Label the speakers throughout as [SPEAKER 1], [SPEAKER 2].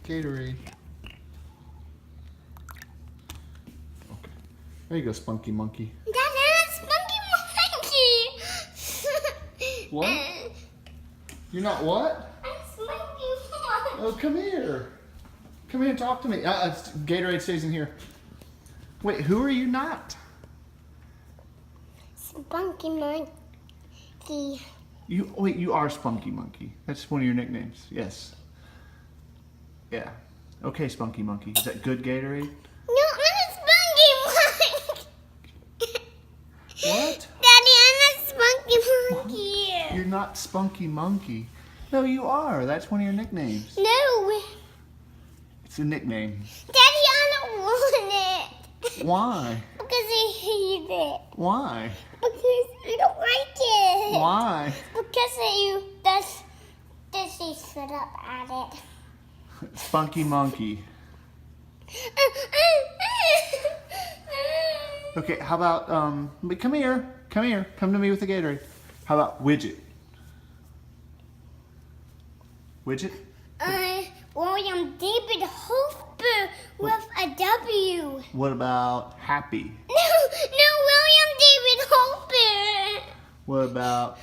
[SPEAKER 1] Gatorade. Okay. There you go, Spunky Monkey.
[SPEAKER 2] That's Spunky Monkey.
[SPEAKER 1] What? You're not what?
[SPEAKER 2] I'm Spunky Monkey.
[SPEAKER 1] Oh, come here. Come here and talk to me. Gatorade stays in here. Wait, who are you not?
[SPEAKER 2] Spunky Monkey.
[SPEAKER 1] Wait, you are Spunky Monkey. That's one of your nicknames. Yes. Yeah. Okay, Spunky Monkey. Is that good Gatorade?
[SPEAKER 2] No, I'm a Spunky Monkey.
[SPEAKER 1] What?
[SPEAKER 2] Daddy, I'm a Spunky Monkey.
[SPEAKER 1] You're not Spunky Monkey. No, you are. That's one of your nicknames.
[SPEAKER 2] No.
[SPEAKER 1] It's a nickname.
[SPEAKER 2] Daddy, I don't want it.
[SPEAKER 1] Why?
[SPEAKER 2] Because I hate it.
[SPEAKER 1] Why?
[SPEAKER 2] Because I don't like it.
[SPEAKER 1] Why?
[SPEAKER 2] Because they sit up at it.
[SPEAKER 1] Spunky Monkey. Okay, how about, but come here. Come here. Come to me with the Gatorade. How about Widget? Widget?
[SPEAKER 2] William David Hoffer with a W.
[SPEAKER 1] What about Happy?
[SPEAKER 2] No, William David Hoffer.
[SPEAKER 1] What about,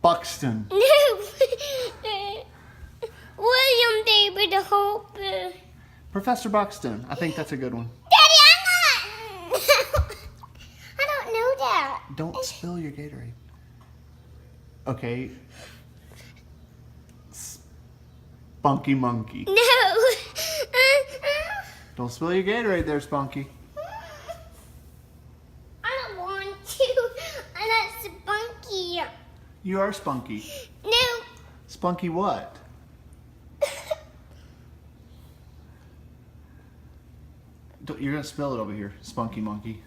[SPEAKER 1] Buxton?
[SPEAKER 2] No. William David Hoffer.
[SPEAKER 1] Professor Buxton. I think that's a good one.
[SPEAKER 2] Daddy, I'm not. I don't know that.
[SPEAKER 1] Don't spill your Gatorade. Okay. Spunky Monkey.
[SPEAKER 2] No.
[SPEAKER 1] Don't spill your Gatorade there, Spunky.
[SPEAKER 2] I don't want to. I'm not Spunky.
[SPEAKER 1] You are Spunky.
[SPEAKER 2] No.
[SPEAKER 1] Spunky what? You're gonna spill it over here, Spunky Monkey.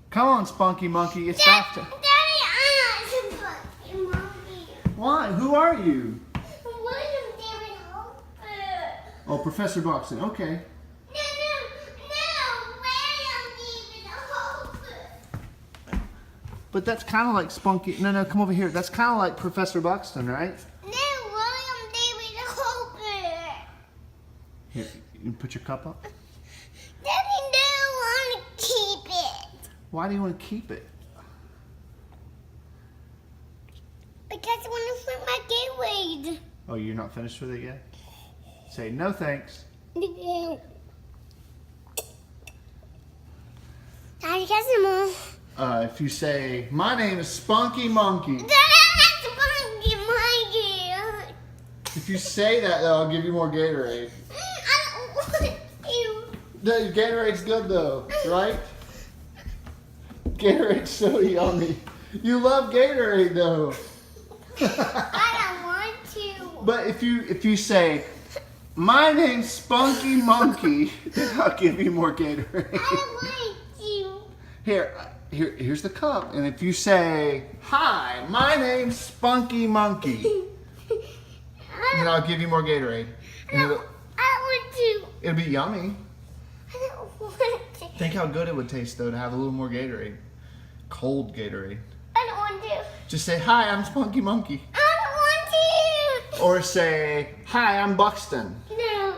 [SPEAKER 1] Come on, Spunky Monkey. It's after.
[SPEAKER 2] Daddy, I'm not Spunky Monkey.
[SPEAKER 1] Why? Who are you?
[SPEAKER 2] William David Hoffer.
[SPEAKER 1] Oh, Professor Buxton. Okay.
[SPEAKER 2] No, William David Hoffer.
[SPEAKER 1] But that's kind of like Spunky. No, come over here. That's kind of like Professor Buxton, right?
[SPEAKER 2] No, William David Hoffer.
[SPEAKER 1] Here, you put your cup up.
[SPEAKER 2] Daddy, no, I want to keep it.
[SPEAKER 1] Why do you want to keep it?
[SPEAKER 2] Because I want to put my Gatorade.
[SPEAKER 1] Oh, you're not finished with it yet? Say no thanks.
[SPEAKER 2] Daddy, get some more.
[SPEAKER 1] If you say, my name is Spunky Monkey.
[SPEAKER 2] Daddy, I'm not Spunky Monkey.
[SPEAKER 1] If you say that, though, I'll give you more Gatorade.
[SPEAKER 2] I don't want to.
[SPEAKER 1] The Gatorade's good, though, right? Gatorade's so yummy. You love Gatorade, though.
[SPEAKER 2] I don't want to.
[SPEAKER 1] But if you say, my name's Spunky Monkey, then I'll give you more Gatorade.
[SPEAKER 2] I don't want to.
[SPEAKER 1] Here's the cup. And if you say, hi, my name's Spunky Monkey, then I'll give you more Gatorade. And
[SPEAKER 2] I don't want to.
[SPEAKER 1] it'll be yummy.
[SPEAKER 2] I don't want to.
[SPEAKER 1] Think how good it would taste, though, to have a little more Gatorade. Cold Gatorade.
[SPEAKER 2] I don't want to.
[SPEAKER 1] Just say, hi, I'm Spunky Monkey.
[SPEAKER 2] I don't want to.
[SPEAKER 1] Or say, hi, I'm Buxton.
[SPEAKER 2] No.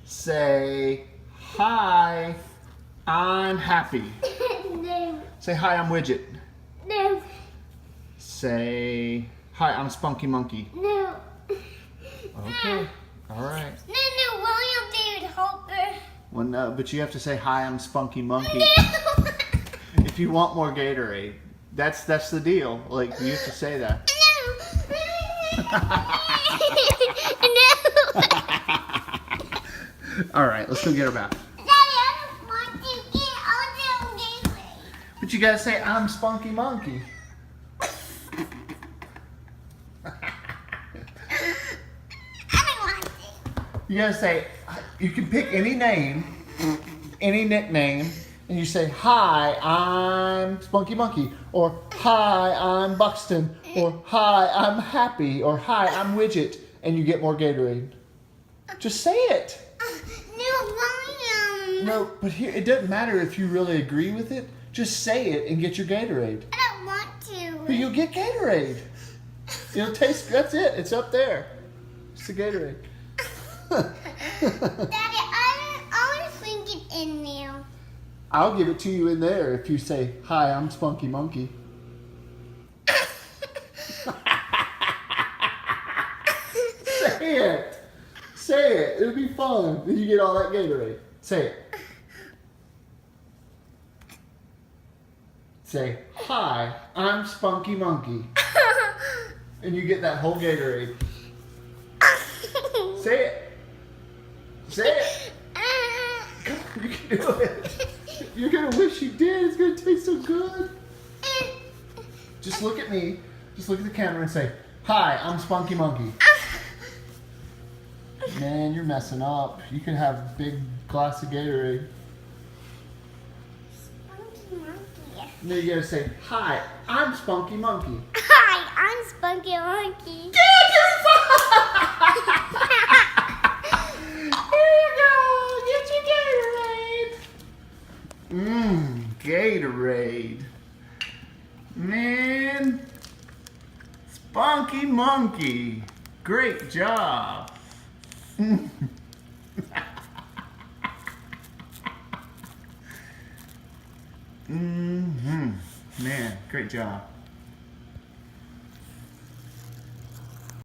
[SPEAKER 1] Say, hi, I'm Happy.
[SPEAKER 2] No.
[SPEAKER 1] Say, hi, I'm Widget.
[SPEAKER 2] No.
[SPEAKER 1] Say, hi, I'm Spunky Monkey.
[SPEAKER 2] No.
[SPEAKER 1] Okay, all right.
[SPEAKER 2] No, William David Hoffer.
[SPEAKER 1] Well, no, but you have to say, hi, I'm Spunky Monkey.
[SPEAKER 2] No.
[SPEAKER 1] If you want more Gatorade, that's the deal. Like, you have to say that.
[SPEAKER 2] No.
[SPEAKER 1] All right, let's go get her back.
[SPEAKER 2] Daddy, I don't want to get all the Gatorade.
[SPEAKER 1] But you gotta say, I'm Spunky Monkey.
[SPEAKER 2] I don't want to.
[SPEAKER 1] You gotta say, you can pick any name, any nickname, and you say, hi, I'm Spunky Monkey, or hi, I'm Buxton, or hi, I'm Happy, or hi, I'm Widget, and you get more Gatorade. Just say it.
[SPEAKER 2] No, William.
[SPEAKER 1] No, but here, it doesn't matter if you really agree with it. Just say it and get your Gatorade.
[SPEAKER 2] I don't want to.
[SPEAKER 1] But you'll get Gatorade. It'll taste, that's it. It's up there. It's a Gatorade.
[SPEAKER 2] Daddy, I want to drink it in there.
[SPEAKER 1] I'll give it to you in there if you say, "Hi, I'm Spunky Monkey." Say it. Say it. It'll be fun. Then you get all that Gatorade. Say it. Say, "Hi, I'm Spunky Monkey." And you get that whole Gatorade. Say it. Say it. Come on, you can do it. You're going to wish you did. It's going to taste so good. Just look at me. Just look at the camera and say, "Hi, I'm Spunky Monkey." Man, you're messing up. You can have a big glass of Gatorade.
[SPEAKER 2] Spunky Monkey.
[SPEAKER 1] And then you got to say, "Hi, I'm Spunky Monkey."
[SPEAKER 2] Hi, I'm Spunky Monkey.
[SPEAKER 1] Here you go. Get your Gatorade. Gatorade. Man. Spunky Monkey. Great job. Man, great job.